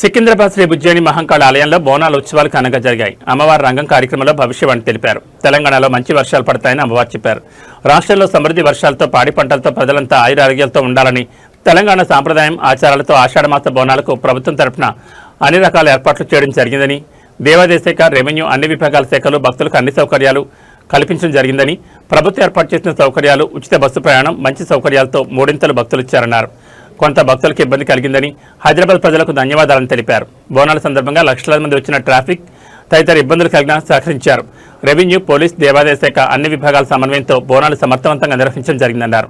సికింద్రాబాద్ శ్రీ బుజ్జేని మహంకాళ ఆలయంలో బోనాల ఉత్సవాలు ఘనంగా జరిగాయి. అమ్మవారి రంగం కార్యక్రమంలో భవిష్యవాణి తెలిపారు. తెలంగాణలో మంచి వర్షాలు పడతాయని అమ్మవారు చెప్పారు. రాష్ట్రంలో సమృద్ధి వర్షాలతో పాడి పంటలతో ప్రజలంతా ఆయురారోగ్యాలతో ఉండాలని, తెలంగాణ సాంప్రదాయం ఆచారాలతో ఆషాఢమాస బోనాలకు ప్రభుత్వం తరఫున అన్ని రకాల ఏర్పాట్లు చేయడం జరిగిందని, దేవాదాయ శాఖ, రెవెన్యూ అన్ని విభాగాల శాఖలు భక్తులకు అన్ని సౌకర్యాలు కల్పించడం జరిగిందని, ప్రభుత్వం ఏర్పాటు చేసిన సౌకర్యాలు, ఉచిత బస్సు ప్రయాణం, మంచి సౌకర్యాలతో మూడింతలు భక్తులు ఇచ్చారన్నారు. కొంత భక్తులకు ఇబ్బంది కలిగిందని, హైదరాబాద్ ప్రజలకు ధన్యవాదాలని తెలిపారు. బోనాల సందర్భంగా లక్షలాది మంది వచ్చిన ట్రాఫిక్ తదితర ఇబ్బందులు కలిగినా సహకరించారు. రెవెన్యూ, పోలీస్, దేవాదాయ శాఖ అన్ని విభాగాల సమన్వయంతో బోనాలు సమర్థవంతంగా నిర్వహించడం జరిగిందన్నారు.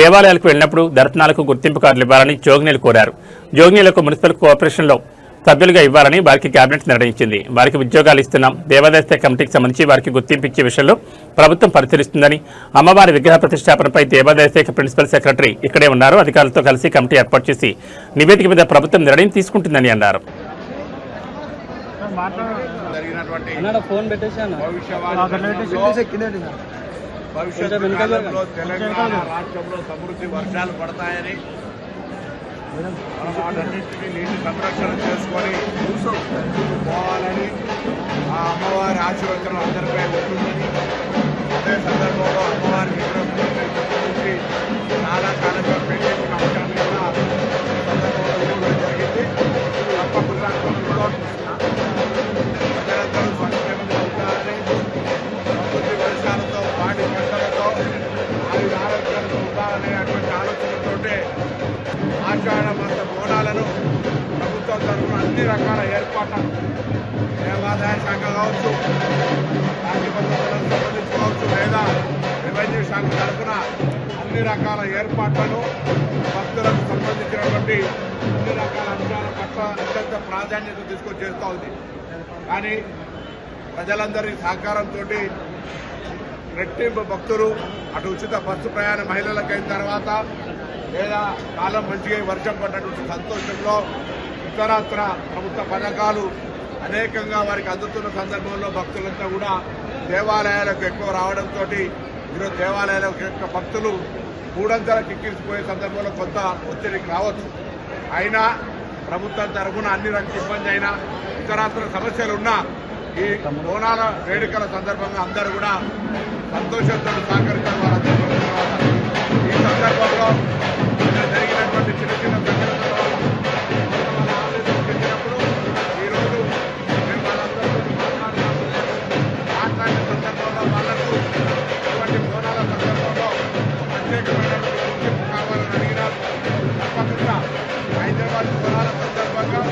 దేవాలయాలకు వెళ్లినప్పుడు దర్శనాలకు గుర్తింపు కార్డులు ఇవ్వాలని జోగినీలు కోరారు. జోగినీలకు మున్సిపల్ కోఆపరేషన్లో సభ్యులుగా ఇవ్వాలని వారికి కేబినెట్ నిర్ణయించింది. వారికి ఉద్యోగాలు ఇస్తున్నాం. దేవాదాయ శాఖ కమిటీకి సంబంధించి వారికి గుర్తింపు ఇచ్చే విషయంలో ప్రభుత్వం పరిశీలిస్తుందని, అమ్మవారి విగ్రహ ప్రతిష్టాపనపై దేవాదాయ శాఖ ప్రిన్సిపల్ సెక్రటరీ ఇక్కడే ఉన్నారు. అధికారులతో కలిసి కమిటీ ఏర్పాటు చేసి నివేదిక మీద ప్రభుత్వం నిర్ణయం తీసుకుంటుందని అన్నారు. తెలంగాణ రాష్ట్రంలో సమృద్ధి వర్షాలు పడతాయని, మనం వాటన్నింటినీ నీటి సంరక్షణ చేసుకొని పోవాలని, ఆ అమ్మవారి ఆశీర్వచనం అందరిపై ఉంటుందని, అదే సందర్భంలో అమ్మవారి విగ్రహం గురించి చాలా కాలంగా పెట్టేసిన అంశాన్ని కూడా సందర్భంలో జరిగింది. తప్పకుండా ప్రజలందరూ స్వచ్ఛంగా ఉండాలని, సమృద్ధి వర్షాలతో పాడి పంటలతో ఆరోగ్యాలతో ఉండాలనే అటువంటి ఆలోచనతోటే ఆషాఢమాస బోనాలను ప్రభుత్వం తరఫున అన్ని రకాల ఏర్పాట్లను, దేవాదాయ శాఖ కావచ్చు, రాజ్యపద్ధతులకు సంబంధించి కావచ్చు, లేదా రెవెన్యూ శాఖ తరఫున అన్ని రకాల ఏర్పాట్లను, భక్తులకు సంబంధించినటువంటి అన్ని రకాల అంశాల పట్ల అత్యంత ప్రాధాన్యత తీసుకొని చేస్తూ ఉంది. కానీ ప్రజలందరి సహకారంతో రెట్టింపు భక్తులు, అటు ఉచిత బస్సు ప్రయాణ మహిళలకైన తర్వాత, లేదా కాలం మంచిగా వర్షం పడ్డటువంటి సంతోషంలో ఇతరత్ర ప్రభుత్వ పథకాలు అనేకంగా వారికి అందుతున్న సందర్భంలో భక్తులంతా కూడా దేవాలయాలకు ఎక్కువ రావడంతో ఈరోజు దేవాలయాలకు ఎక్కువ భక్తులు మూడంతలకు ఎక్కించిపోయే సందర్భంలో కొంత ఒత్తిడికి రావచ్చు. అయినా ప్రభుత్వం తరఫున అన్ని రకాల ఇబ్బంది అయినా, ఇతరత్ర సమస్యలున్నా ఈ బోనాల వేడుకల సందర్భంగా అందరూ కూడా సంతోషంతో సహకరించారు. ఈ సందర్భంలో జరిగినటువంటి చిన్న చిన్న సంఘటనలు ఆలోచించినప్పుడు ఈరోజు మేము వాళ్ళందరూ మాట్లాడిన సందర్భంలో వాళ్లకు ఇటువంటి బోనాల సందర్భంలో ప్రత్యేకమైనటువంటి గుర్తింపు కావాలని అడిగినారు. తప్పకుండా హైదరాబాద్ బోనాల సందర్భంగా